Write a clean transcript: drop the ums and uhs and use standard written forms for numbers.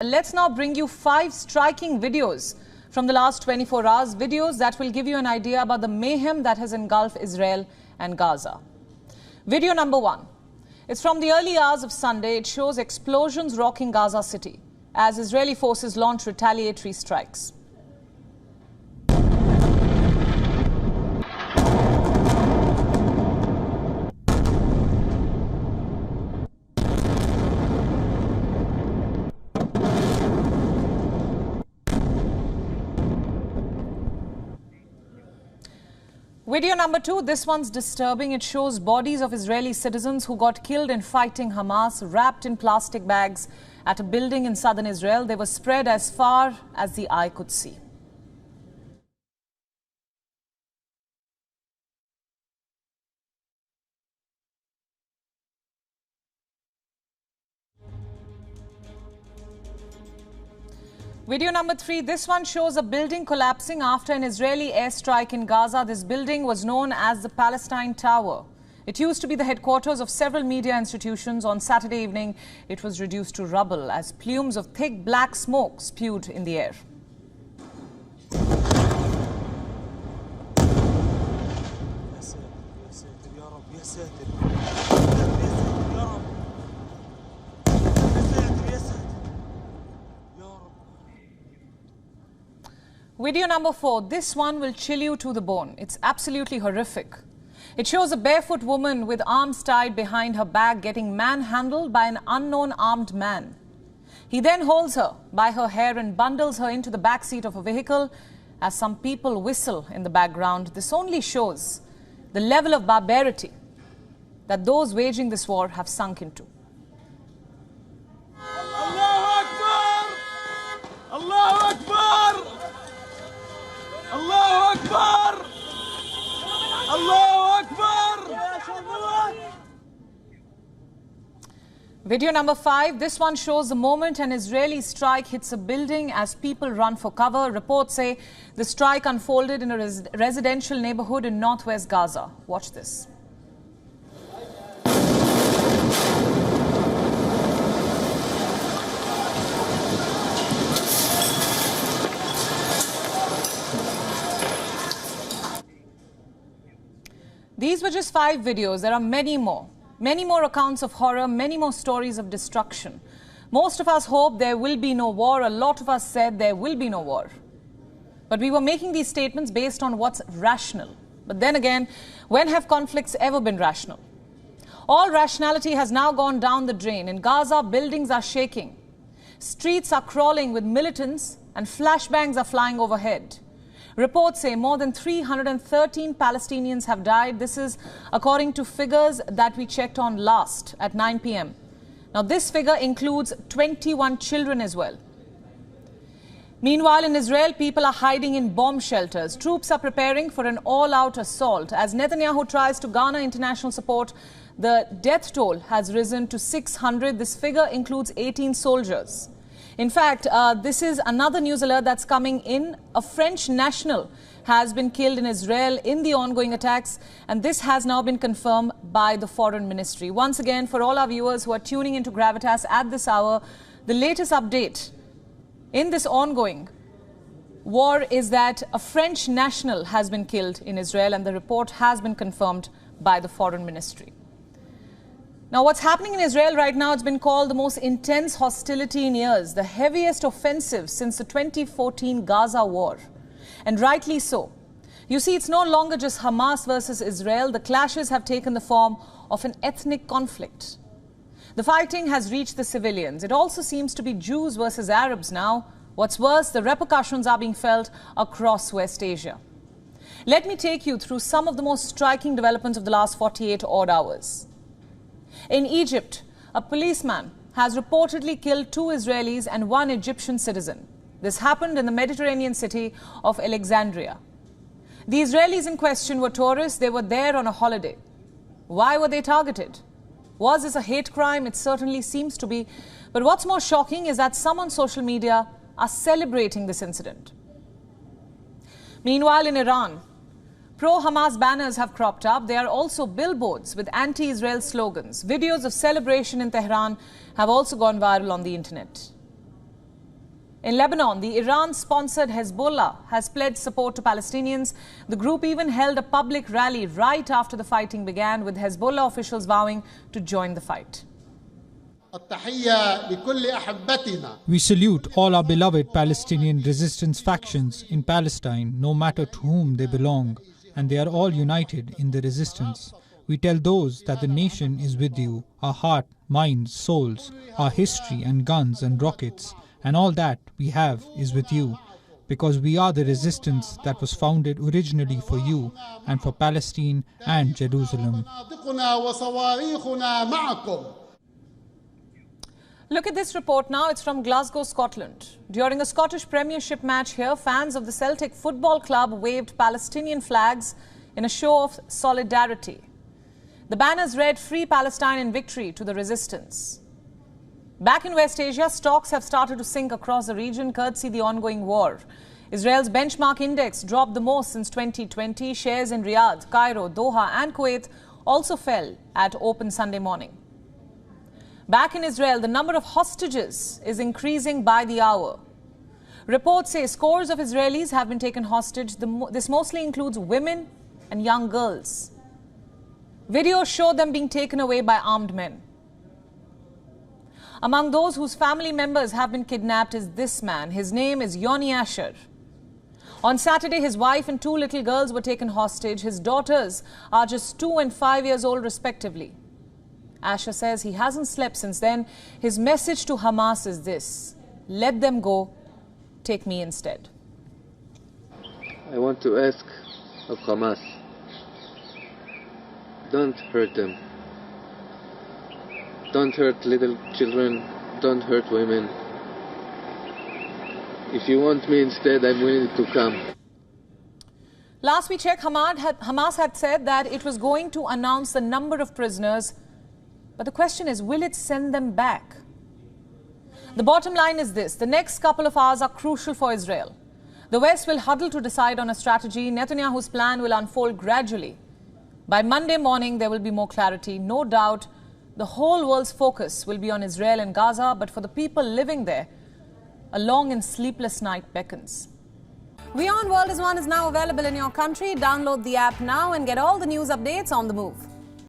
let's now bring you 5 striking videos from the last 24 hours, videos that will give you an idea about the mayhem that has engulfed Israel and Gaza. Video number 1. It's from the early hours of Sunday. It shows explosions rocking Gaza city as Israeli forces launch retaliatory strikes. Video number 2, this one's disturbing. It shows bodies of Israeli citizens who got killed in fighting Hamas, wrapped in plastic bags at a building in southern Israel. They were spread as far as the eye could see. Video number 3, this one shows a building collapsing after an Israeli airstrike in Gaza. This building was known as the Palestine Tower. It used to be the headquarters of several media institutions. On Saturday evening, it was reduced to rubble as plumes of thick black smoke spewed in the air. Video number 4, this one will chill you to the bone. It's absolutely horrific. It shows a barefoot woman with arms tied behind her back getting manhandled by an unknown armed man. He then holds her by her hair and bundles her into the back seat of a vehicle as some people whistle in the background. This only shows the level of barbarity that those waging this war have sunk into. Allahu Akbar! Allahu Akbar! Allahu Akbar! Allahu Akbar! Video number 5. This one shows the moment an Israeli strike hits a building as people run for cover. Reports say the strike unfolded in a residential neighborhood in northwest Gaza. Watch this. These were just 5 videos. There are many more accounts of horror, many more stories of destruction. Most of us hoped there will be no war. A lot of us said there will be no war. But we were making these statements based on what's rational. But then again, when have conflicts ever been rational? All rationality has now gone down the drain. In Gaza, buildings are shaking. Streets are crawling with militants and flashbangs are flying overhead. Reports say more than 313 Palestinians have died. This is according to figures that we checked on last at 9 p.m. Now, this figure includes 21 children as well. Meanwhile, in Israel, people are hiding in bomb shelters. Troops are preparing for an all-out assault. As Netanyahu tries to garner international support, the death toll has risen to 600. This figure includes 18 soldiers. In fact, this is another news alert that's coming in. A French national has been killed in Israel in the ongoing attacks, and this has now been confirmed by the Foreign Ministry. Once again, for all our viewers who are tuning into Gravitas at this hour, the latest update in this ongoing war is that a French national has been killed in Israel, and the report has been confirmed by the Foreign Ministry. Now, what's happening in Israel right now, it's been called the most intense hostility in years, the heaviest offensive since the 2014 Gaza war. And rightly so. You see, it's no longer just Hamas versus Israel. The clashes have taken the form of an ethnic conflict. The fighting has reached the civilians. It also seems to be Jews versus Arabs now. What's worse, the repercussions are being felt across West Asia. Let me take you through some of the most striking developments of the last 48 odd hours. In Egypt, a policeman has reportedly killed 2 Israelis and 1 Egyptian citizen. This happened in the Mediterranean city of Alexandria. The Israelis in question were tourists. They were there on a holiday. Why were they targeted? Was this a hate crime? It certainly seems to be. But what's more shocking is that some on social media are celebrating this incident. Meanwhile, in Iran, pro-Hamas banners have cropped up. There are also billboards with anti-Israel slogans. Videos of celebration in Tehran have also gone viral on the internet. In Lebanon, the Iran-sponsored Hezbollah has pledged support to Palestinians. The group even held a public rally right after the fighting began, with Hezbollah officials vowing to join the fight. We salute all our beloved Palestinian resistance factions in Palestine, no matter to whom they belong, and they are all united in the resistance. We tell those that the nation is with you, our heart, minds, souls, our history and guns and rockets, and all that we have is with you, because we are the resistance that was founded originally for you and for Palestine and Jerusalem. Look at this report now. It's from Glasgow, Scotland. During a Scottish Premiership match here, fans of the Celtic Football Club waved Palestinian flags in a show of solidarity. The banners read "Free Palestine and Victory to the Resistance." Back in West Asia, stocks have started to sink across the region courtesy the ongoing war. Israel's benchmark index dropped the most since 2020. Shares in Riyadh, Cairo, Doha and Kuwait also fell at open Sunday morning. Back in Israel, the number of hostages is increasing by the hour. Reports say scores of Israelis have been taken hostage. This mostly includes women and young girls. Videos show them being taken away by armed men. Among those whose family members have been kidnapped is this man. His name is Yoni Asher. On Saturday, his wife and 2 little girls were taken hostage. His daughters are just 2 and 5 years old, respectively. Asher says he hasn't slept since then. His message to Hamas is this: let them go, take me instead. I want to ask of Hamas, don't hurt them. Don't hurt little children, don't hurt women. If you want me instead, I'm willing to come. Last we checked, Hamas had said that it was going to announce the number of prisoners. But the question is, will it send them back? The bottom line is this: the next couple of hours are crucial for Israel. The West will huddle to decide on a strategy. Netanyahu's plan will unfold gradually. By Monday morning, there will be more clarity. No doubt, the whole world's focus will be on Israel and Gaza, but for the people living there, a long and sleepless night beckons. WION World is One is now available in your country. Download the app now and get all the news updates on the move.